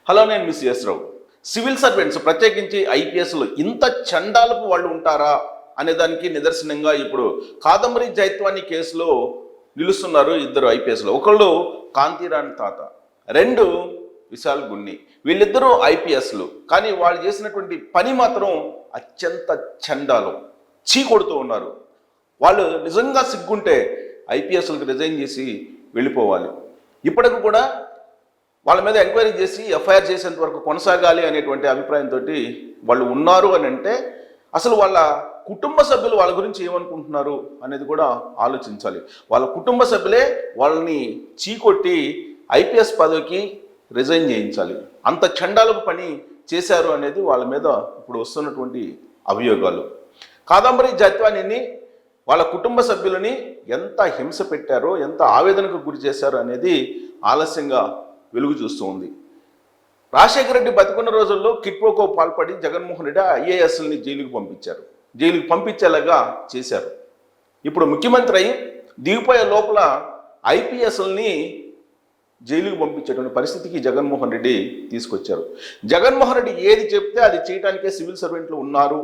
Hello, నేను miss yes రావు. Civil servants ప్రత్యేకించి ఐపీఎస్లు ఇంత చండాలకు వాళ్ళు ఉంటారా అనే దానికి నిదర్శనంగా ఇప్పుడు కాదంబరి జైత్వాని కేసులో నిలుస్తున్నారు ఇద్దరు ఐపీఎస్లు. ఒకళ్ళు కాంతిరాణి తాత, రెండు విశాల్ గున్ని. వీళ్ళిద్దరూ ఐపీఎస్లు, కానీ వాళ్ళు చేసినటువంటి పని మాత్రం అత్యంత చండాలం, కొడుతూ ఉన్నారు. వాళ్ళు నిజంగా సిగ్గుంటే ఐపీఎస్లకు రిజైన్ చేసి వెళ్ళిపోవాలి. ఇప్పటికి కూడా వాళ్ళ మీద ఎంక్వైరీ చేసి ఎఫ్ఐఆర్ చేసేంత వరకు కొనసాగాలి అనేటువంటి అభిప్రాయంతో వాళ్ళు ఉన్నారు అని అంటే అసలు వాళ్ళ కుటుంబ సభ్యులు వాళ్ళ గురించి ఏమనుకుంటున్నారు అనేది కూడా ఆలోచించాలి. వాళ్ళ కుటుంబ సభ్యులే వాళ్ళని చీకొట్టి ఐపీఎస్ పదవికి రిజైన్ చేయించాలి. అంత చండాలకు పని చేశారు అనేది వాళ్ళ మీద ఇప్పుడు వస్తున్నటువంటి అభియోగాలు. కాదంబరి జైత్వానిని వాళ్ళ కుటుంబ సభ్యులని ఎంత హింస పెట్టారో, ఎంత ఆవేదనకు గురి చేశారో అనేది ఆలస్యంగా వెలుగు చూస్తూ ఉంది. రాజశేఖర రెడ్డి బతికున్న రోజుల్లో కిట్పోకో పాల్పడి జగన్మోహన్ రెడ్డి ఐఏఎస్ని జైలుకి పంపించారు, జైలుకి పంపించేలాగా చేశారు. ఇప్పుడు ముఖ్యమంత్రి అయి దిగిపోయే లోపల ఐపీఎస్ని జైలుకి పంపించేటువంటి పరిస్థితికి జగన్మోహన్ రెడ్డి తీసుకొచ్చారు. జగన్మోహన్ రెడ్డి ఏది చెప్తే అది చేయడానికే సివిల్ సర్వెంట్లు ఉన్నారు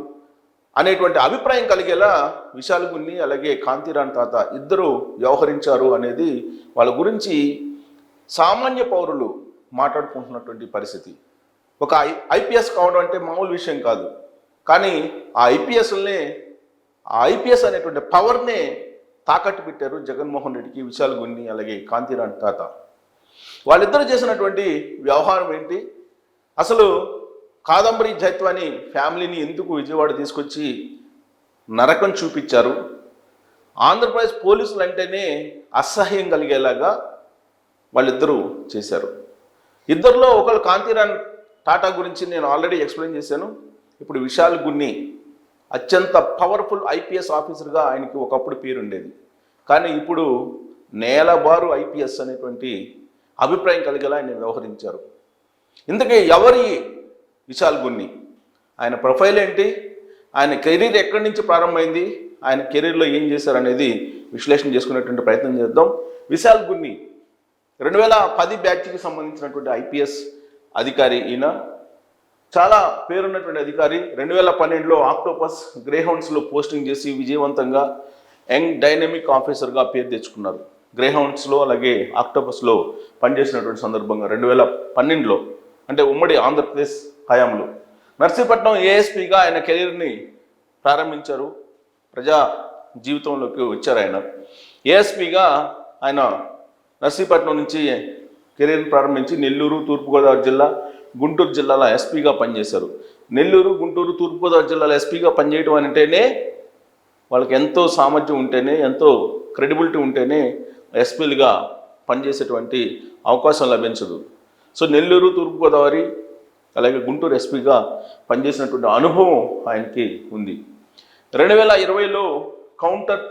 అనేటువంటి అభిప్రాయం కలిగేలా విశాల్ గున్ని అలాగే కాంతిరాణి తాత ఇద్దరు వ్యవహరించారు అనేది వాళ్ళ గురించి సామాన్య పౌరులు మాట్లాడుకుంటున్నటువంటి పరిస్థితి. ఒక ఐపీఎస్ కావడం అంటే మామూలు విషయం కాదు, కానీ ఆ ఐపీఎస్ అనేటువంటి పవర్నే తాకట్టు పెట్టారు జగన్మోహన్ రెడ్డికి విశాల్ గున్ని అలాగే కాంతిరాణి తాత. వాళ్ళిద్దరూ చేసినటువంటి వ్యవహారం ఏంటి, అసలు కాదంబరి జైత్వాని ఫ్యామిలీని ఎందుకు విజయవాడ తీసుకొచ్చి నరకం చూపించారు, ఆంధ్రప్రదేశ్ పోలీసులు అంటేనే అసహ్యం కలిగేలాగా వాళ్ళిద్దరూ చేశారు. ఇద్దరిలో ఒకళ్ళు కాంతిరాణి టాటా గురించి నేను ఆల్రెడీ ఎక్స్ప్లెయిన్ చేశాను. ఇప్పుడు విశాల్ గున్ని అత్యంత పవర్ఫుల్ ఐపీఎస్ ఆఫీసర్గా ఆయనకి ఒకప్పుడు పేరుండేది, కానీ ఇప్పుడు నేలబారు ఐపీఎస్ అనేటువంటి అభిప్రాయం కలిగేలా ఆయన వ్యవహరించారు. ఇంతకీ ఎవరి విశాల్ గున్ని, ఆయన ప్రొఫైల్ ఏంటి, ఆయన కెరీర్ ఎక్కడి నుంచి ప్రారంభమైంది, ఆయన కెరీర్లో ఏం చేశారు అనేది విశ్లేషణ చేసుకునేటువంటి ప్రయత్నం చేద్దాం. విశాల్ గున్ని 2010 బ్యాచ్కి సంబంధించినటువంటి ఐపీఎస్ అధికారి. ఈయన చాలా పేరున్నటువంటి అధికారి. 2012లో ఆక్టోపస్ గ్రేహౌండ్స్లో పోస్టింగ్ చేసి విజయవంతంగా యంగ్ డైనమిక్ ఆఫీసర్గా పేరు తెచ్చుకున్నారు. గ్రేహౌండ్స్లో అలాగే ఆక్టోపస్లో పనిచేసినటువంటి సందర్భంగా 2012లో అంటే ఉమ్మడి ఆంధ్రప్రదేశ్ హయాంలో నర్సీపట్నం ఏఎస్పీగా ఆయన కెరీర్ని ప్రారంభించారు. ప్రజా జీవితంలోకి వచ్చారు. ఆయన ఏఎస్పీగా ఆయన నర్సీపట్నం నుంచి కెరీర్ని ప్రారంభించి నెల్లూరు, తూర్పుగోదావరి జిల్లా, గుంటూరు జిల్లాల ఎస్పీగా పనిచేశారు. నెల్లూరు, గుంటూరు, తూర్పుగోదావరి జిల్లాల ఎస్పీగా పనిచేయడం అంటేనే వాళ్ళకి ఎంతో సామర్థ్యం ఉంటేనే, ఎంతో క్రెడిబిలిటీ ఉంటేనే ఎస్పీలుగా పనిచేసేటువంటి అవకాశం లభించదు. సో నెల్లూరు, తూర్పుగోదావరి అలాగే గుంటూరు ఎస్పీగా పనిచేసినటువంటి అనుభవం ఆయనకి ఉంది. 2020లో కౌంటర్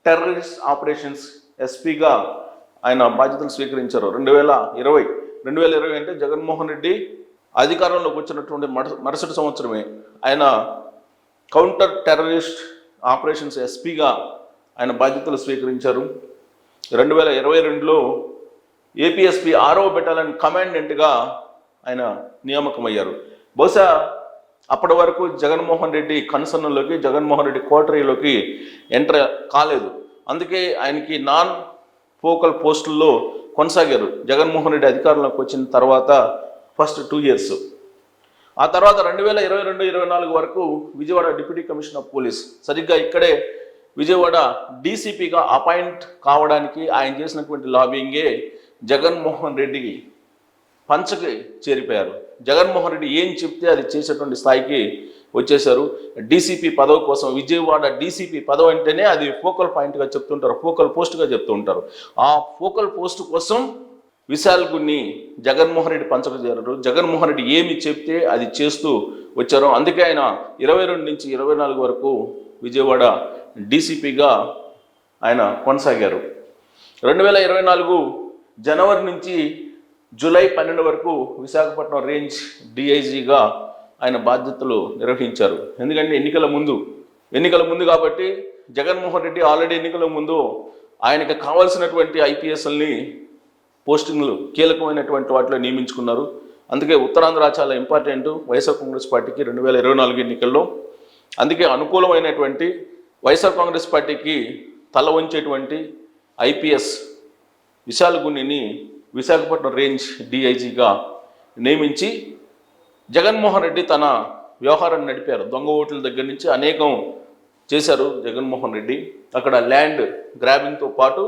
టెర్రరిస్ట్ ఆపరేషన్స్ ఎస్పీగా ఆయన బాధ్యతలు స్వీకరించారు. 2020 అంటే జగన్మోహన్ రెడ్డి అధికారంలోకి వచ్చినటువంటి మరుసటి సంవత్సరమే ఆయన కౌంటర్ టెర్రరిస్ట్ ఆపరేషన్స్ ఎస్పీగా ఆయన బాధ్యతలు స్వీకరించారు. 2022లో ఏపీఎస్పీ 6వ బెటాలియన్ కమాండెంట్గా ఆయన నియామకమయ్యారు. బహుశా అప్పటి వరకు జగన్మోహన్ రెడ్డి కన్సర్న్లోకి, జగన్మోహన్ రెడ్డి కోటరీలోకి ఎంటర్ కాలేదు. అందుకే ఆయనకి నాన్ ఫోకల్ పోస్టుల్లో కొనసాగారు. జగన్మోహన్ రెడ్డి అధికారంలోకి వచ్చిన తర్వాత ఫస్ట్ 2 years, ఆ తర్వాత 2022-24 వరకు Vijayawada deputy commissioner of police, సరిగ్గా ఇక్కడే విజయవాడ డీసీపీగా అపాయింట్ కావడానికి ఆయన చేసినటువంటి లాబింగే జగన్మోహన్ రెడ్డి పంచకి చేరిపోయారు. జగన్మోహన్ రెడ్డి ఏం చెప్తే అది చేసేటువంటి స్థాయికి వచ్చేశారు. డీసీపీ పదవి కోసం, విజయవాడ డీసీపీ పదవి అంటేనే అది ఫోకల్ పాయింట్గా చెప్తుంటారు, ఫోకల్ పోస్ట్గా చెప్తూ ఉంటారు. ఆ ఫోకల్ పోస్ట్ కోసం విశాల్ గున్ని జగన్మోహన్ రెడ్డి పంచకు చేరారు. జగన్మోహన్ రెడ్డి ఏమి చెప్తే అది చేస్తూ వచ్చారు. అందుకే ఆయన 22 నుంచి 24 వరకు విజయవాడ డీసీపీగా ఆయన కొనసాగారు. 2024 జనవరి నుంచి జూలై 12 వరకు విశాఖపట్నం రేంజ్ డిఐజీగా ఆయన బాధ్యతలు నిర్వహించారు. ఎందుకంటే ఎన్నికల ముందు కాబట్టి జగన్మోహన్ రెడ్డి ఆల్రెడీ ఎన్నికల ముందు ఆయనకు కావాల్సినటువంటి ఐపీఎస్ఎల్ని పోస్టింగ్లు కీలకమైనటువంటి వాటిలో నియమించుకున్నారు. అందుకే ఉత్తరాంధ్ర చాలా ఇంపార్టెంట్ వైఎస్ఆర్ కాంగ్రెస్ పార్టీకి 2024 ఎన్నికల్లో. అందుకే అనుకూలమైనటువంటి వైఎస్ఆర్ కాంగ్రెస్ పార్టీకి తల వంచేటువంటి ఐపీఎస్ విశాల్ గున్నిని విశాఖపట్నం రేంజ్ డిఐజీగా నియమించి జగన్మోహన్ రెడ్డి తన వ్యవహారాన్ని నడిపారు. దొంగ ఓట్ల దగ్గర నుంచి అనేకం చేశారు జగన్మోహన్ రెడ్డి. అక్కడ ల్యాండ్ గ్రాబింగ్తో పాటు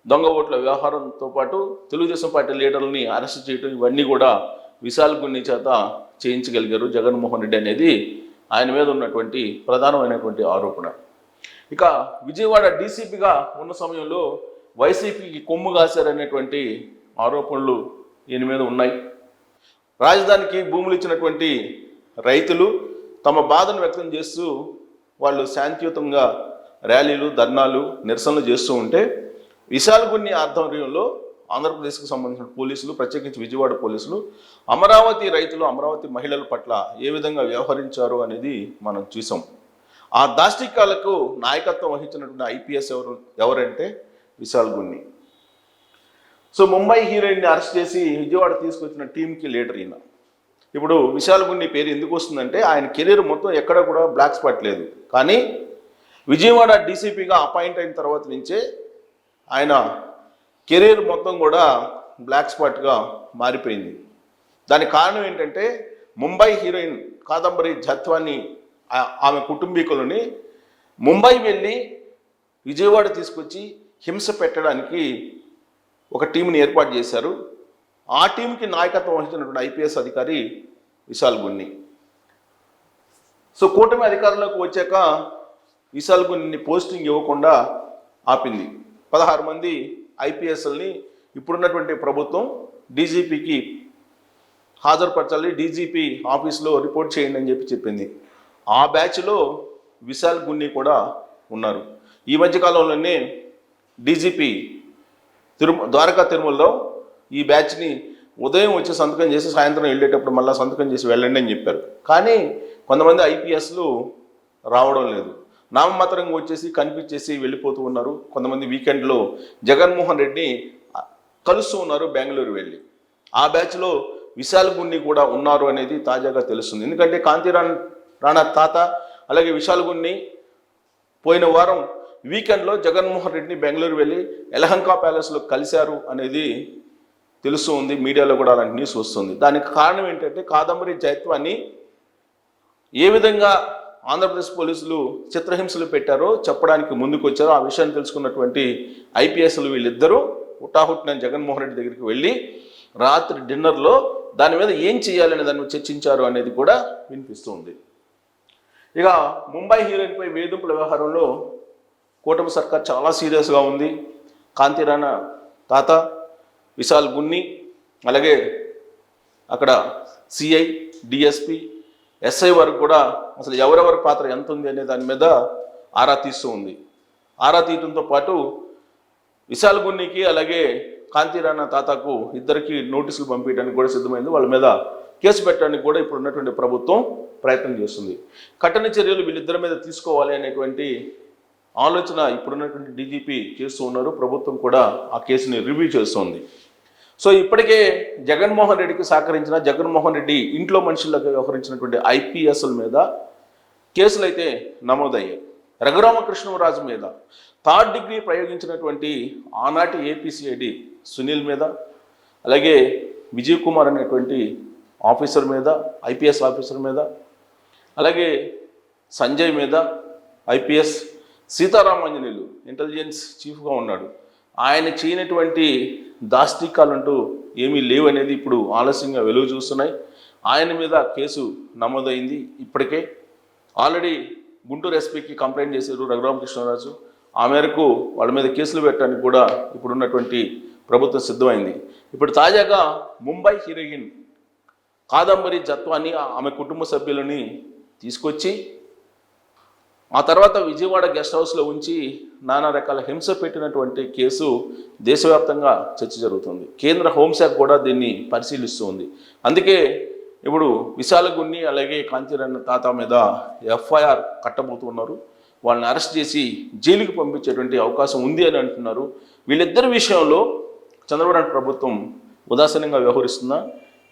దొంగ ఓట్ల వ్యవహారంతో పాటు తెలుగుదేశం పార్టీ లీడర్లని అరెస్ట్ చేయడం, ఇవన్నీ కూడా విశాల్ గున్ని చేత చేయించగలిగారు జగన్మోహన్ రెడ్డి అనేది ఆయన మీద ఉన్నటువంటి ప్రధానమైనటువంటి ఆరోపణ. ఇక విజయవాడ డీసీపీగా ఉన్న సమయంలో వైసీపీకి కొమ్ము కాశారనేటువంటి ఆరోపణలు ఈయన మీద ఉన్నాయి. రాజధానికి భూములు ఇచ్చినటువంటి రైతులు తమ బాధను వ్యక్తం చేస్తూ వాళ్ళు శాంతియుతంగా ర్యాలీలు, ధర్నాలు, నిరసనలు చేస్తూ ఉంటే విశాల్ గున్ని ఆధ్వర్యంలో ఆంధ్రప్రదేశ్కి సంబంధించిన పోలీసులు, ప్రత్యేకించి విజయవాడ పోలీసులు అమరావతి రైతులు, అమరావతి మహిళల పట్ల ఏ విధంగా వ్యవహరించారు అనేది మనం చూసాం. ఆ దాష్టికాలకు నాయకత్వం వహించినటువంటి ఐపీఎస్ ఎవరంటే విశాల్ గున్ని. సో ముంబై హీరోయిన్ని అరెస్ట్ చేసి విజయవాడ తీసుకొచ్చిన టీంకి లీడర్ ఈయన. ఇప్పుడు విశాల్ గున్ని పేరు ఎందుకు వస్తుందంటే ఆయన కెరీర్ మొత్తం ఎక్కడ కూడా బ్లాక్ స్పాట్ లేదు. కానీ విజయవాడ డీసీపీగా అపాయింట్ అయిన తర్వాత నుంచే ఆయన కెరీర్ మొత్తం కూడా బ్లాక్ స్పాట్గా మారిపోయింది. దానికి కారణం ఏంటంటే ముంబై హీరోయిన్ కాదంబరి జత్వాని ఆమె కుటుంబీకులని ముంబై వెళ్ళి విజయవాడ తీసుకొచ్చి హింస పెట్టడానికి ఒక టీంని ఏర్పాటు చేశారు. ఆ టీంకి నాయకత్వం వహించినటువంటి ఐపీఎస్ అధికారి విశాల్ గున్ని. సో కూటమి అధికారంలోకి వచ్చాక విశాల్ గున్ని పోస్టింగ్ ఇవ్వకుండా ఆపింది. 16 మంది ఐపీఎస్ఎల్ని ఇప్పుడున్నటువంటి ప్రభుత్వం డీజీపీకి హాజరుపరచాలి, డీజీపీ ఆఫీస్లో రిపోర్ట్ చేయండి అని చెప్పింది. ఆ బ్యాచ్లో విశాల్ గున్ని కూడా ఉన్నారు. ఈ మధ్యకాలంలోనే డీజీపీ ద్వారకా తిరుమలలో ఈ బ్యాచ్ని ఉదయం వచ్చి సంతకం చేసి సాయంత్రం వెళ్ళేటప్పుడు మళ్ళీ సంతకం చేసి వెళ్ళండి అని చెప్పారు. కానీ కొంతమంది ఐపీఎస్లు రావడం లేదు, నామమాత్రంగా వచ్చేసి కనిపించేసి వెళ్ళిపోతూ ఉన్నారు. కొంతమంది వీకెండ్లో జగన్మోహన్ రెడ్డిని కలుస్తూ ఉన్నారు బెంగళూరు వెళ్ళి. ఆ బ్యాచ్లో విశాల్ గున్ని కూడా ఉన్నారు అనేది తాజాగా తెలుస్తుంది. ఎందుకంటే కాంతి రాణా తాత అలాగే విశాల్ గున్ని పోయిన వారం వీకెండ్లో జగన్మోహన్ రెడ్డిని బెంగళూరు వెళ్ళి యలహంక ప్యాలెస్లో కలిశారు అనేది తెలుస్తూ ఉంది. మీడియాలో కూడా అలాంటి న్యూస్ వస్తుంది. దానికి కారణం ఏంటంటే కాదంబరి జైత్వాన్ని ఏ విధంగా ఆంధ్రప్రదేశ్ పోలీసులు చిత్రహింసలు పెట్టారో చెప్పడానికి ముందుకు వచ్చారో ఆ విషయాన్ని తెలుసుకున్నటువంటి ఐపీఎస్లు వీళ్ళిద్దరూ హుటాహుట్టిన జగన్మోహన్ రెడ్డి దగ్గరికి వెళ్ళి రాత్రి డిన్నర్లో దాని మీద ఏం చేయాలనే దాన్ని చర్చించారు అనేది కూడా వినిపిస్తూ ఉంది. ఇక ముంబై హీరోయిన్పై వేధింపుల వ్యవహారంలో కూటమి సర్కార్ చాలా సీరియస్గా ఉంది. కాంతి రాణా తాత, విశాల్ గున్ని, అలాగే అక్కడ సిఐ, డిఎస్పి, ఎస్ఐ వరకు కూడా అసలు ఎవరెవరి పాత్ర ఎంత ఉంది అనే దాని మీద ఆరా తీస్తూ ఉంది. ఆరా తీయడంతో పాటు విశాల్ గున్నికి అలాగే కాంతి రాణా తాతకు ఇద్దరికి నోటీసులు పంపించడానికి కూడా సిద్ధమైంది. వాళ్ళ మీద కేసు పెట్టడానికి కూడా ఇప్పుడు ఉన్నటువంటి ప్రభుత్వం ప్రయత్నం చేస్తుంది. కఠిన చర్యలు వీళ్ళిద్దరి మీద తీసుకోవాలి అనేటువంటి ఆలోచన ఇప్పుడున్నటువంటి డీజీపీ చేస్తూ ఉన్నారు. ప్రభుత్వం కూడా ఆ కేసుని రివ్యూ చేస్తుంది. సో ఇప్పటికే జగన్మోహన్ రెడ్డికి సహకరించిన, జగన్మోహన్ రెడ్డి ఇంట్లో మనుషులకు వ్యవహరించినటువంటి ఐపీఎస్ల మీద కేసులు అయితే నమోదయ్యాయి. రఘురామకృష్ణరాజు మీద 3rd డిగ్రీ ప్రయోగించినటువంటి ఆనాటి ఏపీసీఐడి సునీల్ మీద, అలాగే విజయ్ కుమార్ అనేటువంటి ఆఫీసర్ మీద, ఐపీఎస్ ఆఫీసర్ మీద, అలాగే సంజయ్ మీద, ఐపీఎస్ సీతారామాంజనేయులు ఇంటెలిజెన్స్ చీఫ్గా ఉన్నాడు, ఆయన చేయనటువంటి దాష్టికాలంటూ ఏమీ లేవనేది ఇప్పుడు ఆలస్యంగా వెలుగు చూస్తున్నాయి. ఆయన మీద కేసు నమోదైంది. ఇప్పటికే ఆల్రెడీ గుంటూరు ఎస్పీకి కంప్లైంట్ చేశారు రఘురామకృష్ణరాజు. ఆ మేరకు వాళ్ళ మీద కేసులు పెట్టడానికి కూడా ఇప్పుడున్నటువంటి ప్రభుత్వం సిద్ధమైంది. ఇప్పుడు తాజాగా ముంబై హీరోయిన్ కాదంబరి జత్వాని ఆమె కుటుంబ సభ్యులని తీసుకొచ్చి ఆ తర్వాత విజయవాడ గెస్ట్ హౌస్లో ఉంచి నానా రకాల హింస పెట్టినటువంటి కేసు దేశవ్యాప్తంగా చర్చ జరుగుతుంది. కేంద్ర హోంశాఖ కూడా దీన్ని పరిశీలిస్తుంది. అందుకే ఇప్పుడు విశాల్ గున్ని అలాగే కాంతిరాణ తాత మీద ఎఫ్ఐఆర్ కట్టబోతున్నారు. వాళ్ళని అరెస్ట్ చేసి జైలుకి పంపించేటువంటి అవకాశం ఉంది అని అంటున్నారు. వీళ్ళిద్దరి విషయంలో చంద్రబాబు నాయుడు ప్రభుత్వం ఉదాసీనంగా వ్యవహరిస్తుందా,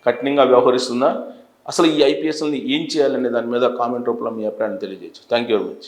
కఠినంగా వ్యవహరిస్తుందా? అసలు ఈ ఐపీఎస్ని ఏం చేయాలనే దాని మీద కామెంట్ రూపంలో మీ అభిప్రాయాన్ని తెలియజేయచ్చు. Thank you very much.